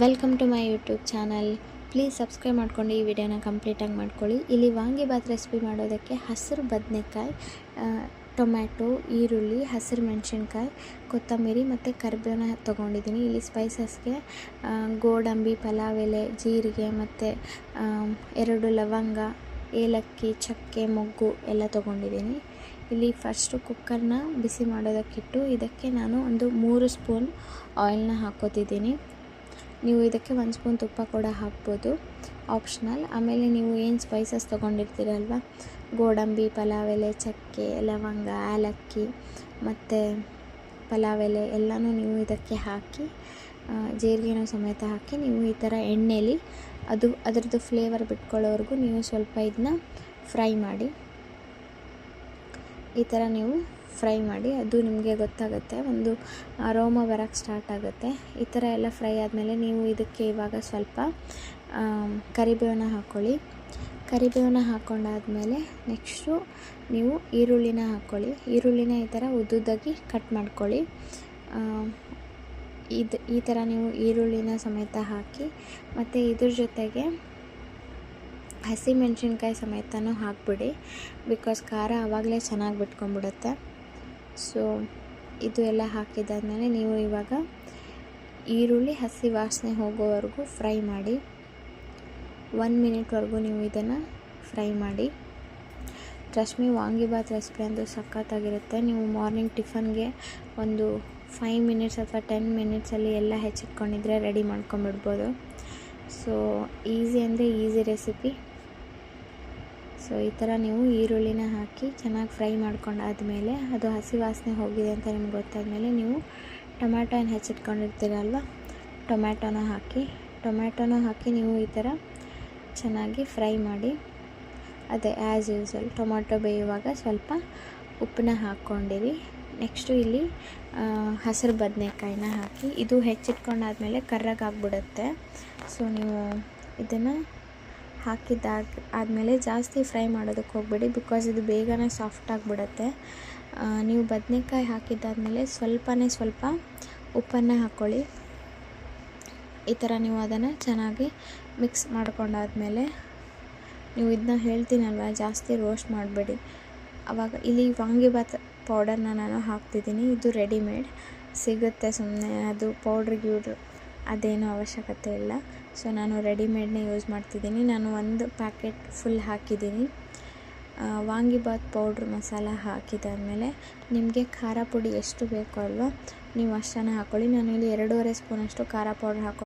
Welcome to my YouTube channel. Please subscribe ಮಾಡ್ಕೊಂಡು ಈ ವಿಡಿಯೋನ ಕಂಪ್ಲೀಟಾಗಿ ಮಾಡ್ಕೊಳ್ಳಿ. ಇಲ್ಲಿ ವಾಂಗಿಬಾತ್ ರೆಸಿಪಿ ಮಾಡೋದಕ್ಕೆ ಹಸಿರು ಬದನೆಕಾಯಿ, ಟೊಮ್ಯಾಟೊ, ಈರುಳ್ಳಿ, ಹಸಿರು ಮೆಣಸಿನ್ಕಾಯಿ, ಕೊತ್ತಂಬರಿ ಮತ್ತು ಕರಿಬೇವನ್ನ ತೊಗೊಂಡಿದ್ದೀನಿ. ಇಲ್ಲಿ ಸ್ಪೈಸಸ್ಗೆ ಗೋಡಂಬಿ, ಪಲಾವ್ ಎಲೆ, ಜೀರಿಗೆ ಮತ್ತು 2 ಲವಂಗ, ಏಲಕ್ಕಿ, ಚಕ್ಕೆ, ಮೊಗ್ಗು ಎಲ್ಲ ತೊಗೊಂಡಿದ್ದೀನಿ. ಇಲ್ಲಿ ಫಸ್ಟು ಕುಕ್ಕರ್ನ ಬಿಸಿ ಮಾಡೋದಕ್ಕಿಟ್ಟು ಇದಕ್ಕೆ ನಾನು ಒಂದು 3 ಸ್ಪೂನ್ ಆಯಿಲ್ನ ಹಾಕ್ಕೋತಿದ್ದೀನಿ. ನೀವು ಇದಕ್ಕೆ 1 ಸ್ಪೂನ್ ತುಪ್ಪ ಕೂಡ ಹಾಕ್ಬೋದು, ಆಪ್ಷನಲ್. ಆಮೇಲೆ ನೀವು ಏನು ಸ್ಪೈಸಸ್ ತೊಗೊಂಡಿರ್ತೀರಲ್ವ, ಗೋಡಂಬಿ, ಪಲಾವ್ ಎಲೆ, ಚಕ್ಕೆ, ಲವಂಗ, ಏಲಕ್ಕಿ ಮತ್ತು ಪಲಾವ್ ಎಲೆ ಎಲ್ಲನೂ ನೀವು ಇದಕ್ಕೆ ಹಾಕಿ, ಜೀರಿಗೆನೂ ಸಮೇತ ಹಾಕಿ ನೀವು ಈ ಥರ ಎಣ್ಣೆಲಿ ಅದರದ್ದು ಫ್ಲೇವರ್ ಬಿಟ್ಕೊಳ್ಳೋವರೆಗೂ ನೀವು ಸ್ವಲ್ಪ ಇದನ್ನ ಫ್ರೈ ಮಾಡಿ. ಈ ಥರ ನೀವು ಫ್ರೈ ಮಾಡಿ, ಅದು ನಿಮಗೆ ಗೊತ್ತಾಗುತ್ತೆ, ಒಂದು ಅರೋಮ ಬರೋಕ್ಕೆ ಸ್ಟಾರ್ಟ್ ಆಗುತ್ತೆ. ಈ ಥರ ಎಲ್ಲ ಫ್ರೈ ಆದಮೇಲೆ ನೀವು ಇದಕ್ಕೆ ಇವಾಗ ಸ್ವಲ್ಪ ಕರಿಬೇವನ್ನ ಹಾಕ್ಕೊಳ್ಳಿ. ಕರಿಬೇವನ್ನ ಹಾಕ್ಕೊಂಡಾದ್ಮೇಲೆ ನೆಕ್ಸ್ಟು ನೀವು ಈರುಳ್ಳಿನ ಹಾಕ್ಕೊಳ್ಳಿ. ಈರುಳ್ಳಿನ ಈ ಥರ ಉದ್ದುದ್ದಾಗಿ ಕಟ್ ಮಾಡ್ಕೊಳ್ಳಿ. ಈ ಥರ ನೀವು ಈರುಳ್ಳಿನ ಸಮೇತ ಹಾಕಿ, ಮತ್ತು ಇದ್ರ ಜೊತೆಗೆ ಹಸಿಮೆಣ್ಸಿನ್ಕಾಯಿ ಸಮೇತನೂ ಹಾಕ್ಬಿಡಿ, ಬಿಕಾಸ್ ಖಾರ ಆವಾಗಲೇ ಚೆನ್ನಾಗಿ ಬಿಟ್ಕೊಂಡ್ಬಿಡುತ್ತೆ. ಸೊ ಇದು ಎಲ್ಲ ಹಾಕಿದಾದ್ಮೇಲೆ ನೀವು ಇವಾಗ ಈರುಳ್ಳಿ ಹಸಿ ವಾಸನೆ ಹೋಗೋವರೆಗೂ ಫ್ರೈ ಮಾಡಿ. 1 ಮಿನಿಟ್ವರೆಗೂ ನೀವು ಇದನ್ನು ಫ್ರೈ ಮಾಡಿ. ಟ್ರಸ್ಟ್ ಮೀ, ವಾಂಗಿಬಾತ್ ರೆಸಿಪಿ ಅಂತೂ ಸಖತ್ತಾಗಿರುತ್ತೆ. ನೀವು ಮಾರ್ನಿಂಗ್ ಟಿಫನ್ಗೆ ಒಂದು 5 ಮಿನಿಟ್ಸ್ ಅಥವಾ 10 ಮಿನಿಟ್ಸಲ್ಲಿ ಎಲ್ಲ ಹೆಚ್ಚಿಟ್ಕೊಂಡಿದ್ರೆ ರೆಡಿ ಮಾಡ್ಕೊಂಬಿಡ್ಬೋದು. ಸೊ ಈಸಿ ಅಂದರೆ ಈಸಿ ರೆಸಿಪಿ. ಸೊ ಈ ಥರ ನೀವು ಈರುಳ್ಳಿನ ಹಾಕಿ ಚೆನ್ನಾಗಿ ಫ್ರೈ ಮಾಡ್ಕೊಂಡಾದ್ಮೇಲೆ ಅದು ಹಸಿ ವಾಸನೆ ಹೋಗಿದೆ ಅಂತ ನಿಮ್ಗೆ ಗೊತ್ತಾದಮೇಲೆ ನೀವು ಟೊಮ್ಯಾಟೊ ಏನು ಹೆಚ್ಚಿಟ್ಕೊಂಡಿರ್ತೀರಲ್ವ, ಟೊಮ್ಯಾಟೊನ ಹಾಕಿ ನೀವು ಈ ಥರ ಚೆನ್ನಾಗಿ ಫ್ರೈ ಮಾಡಿ. ಅದೇ ಆ್ಯಸ್ ಯೂಸ್ವಲ್ ಟೊಮ್ಯಾಟೊ ಬೇಯುವಾಗ ಸ್ವಲ್ಪ ಉಪ್ಪನ್ನ ಹಾಕ್ಕೊಂಡಿರಿ. ನೆಕ್ಸ್ಟು ಇಲ್ಲಿ ಹಸಿರು ಬದನೆಕಾಯಿನ ಹಾಕಿ, ಇದು ಹೆಚ್ಚಿಟ್ಕೊಂಡಾದ್ಮೇಲೆ ಕರ್ರಗಾಗ್ಬಿಡುತ್ತೆ. ಸೊ ನೀವು ಇದನ್ನು ಆದಮೇಲೆ ಜಾಸ್ತಿ ಫ್ರೈ ಮಾಡೋದಕ್ಕೆ ಹೋಗಬೇಡಿ, ಬಿಕಾಸ್ ಇದು ಬೇಗನೆ ಸಾಫ್ಟ್ ಆಗಿಬಿಡುತ್ತೆ. ನೀವು ಬದನೆಕಾಯಿ ಹಾಕಿದ್ದಾದಮೇಲೆ ಸ್ವಲ್ಪ ಉಪ್ಪನ್ನು ಹಾಕ್ಕೊಳ್ಳಿ. ಈ ಥರ ನೀವು ಅದನ್ನು ಚೆನ್ನಾಗಿ ಮಿಕ್ಸ್ ಮಾಡ್ಕೊಂಡಾದ್ಮೇಲೆ ನೀವು ಇದನ್ನ ಹೇಳ್ತೀನಲ್ವ, ಜಾಸ್ತಿ ರೋಸ್ಟ್ ಮಾಡಬೇಡಿ. ಆವಾಗ ಇಲ್ಲಿ ವಾಂಗಿಬಾತ್ ಪೌಡರ್ನ ನಾನು ಹಾಕ್ತಿದ್ದೀನಿ. ಇದು ರೆಡಿಮೇಡ್ ಸಿಗುತ್ತೆ, ಸುಮ್ಮನೆ ಅದು ಪೌಡ್ರಿಗೆ ಅದೇನೂ ಅವಶ್ಯಕತೆ ಇಲ್ಲ. ಸೊ ನಾನು ರೆಡಿಮೇಡ್ನೇ ಯೂಸ್ ಮಾಡ್ತಿದ್ದೀನಿ. ನಾನು 1 ಪ್ಯಾಕೆಟ್ ಫುಲ್ ಹಾಕಿದ್ದೀನಿ. ವಾಂಗಿಬಾತ್ ಪೌಡ್ರ್ ಮಸಾಲ ಹಾಕಿದಾದಮೇಲೆ ನಿಮಗೆ ಖಾರ ಪುಡಿ ಎಷ್ಟು ಬೇಕೋ ಅಲ್ವಾ, ನೀವು ಅಷ್ಟನ್ನು ಹಾಕ್ಕೊಳ್ಳಿ. ನಾನು ಇಲ್ಲಿ 2.5 ಸ್ಪೂನಷ್ಟು ಖಾರ ಪೌಡ್ರ್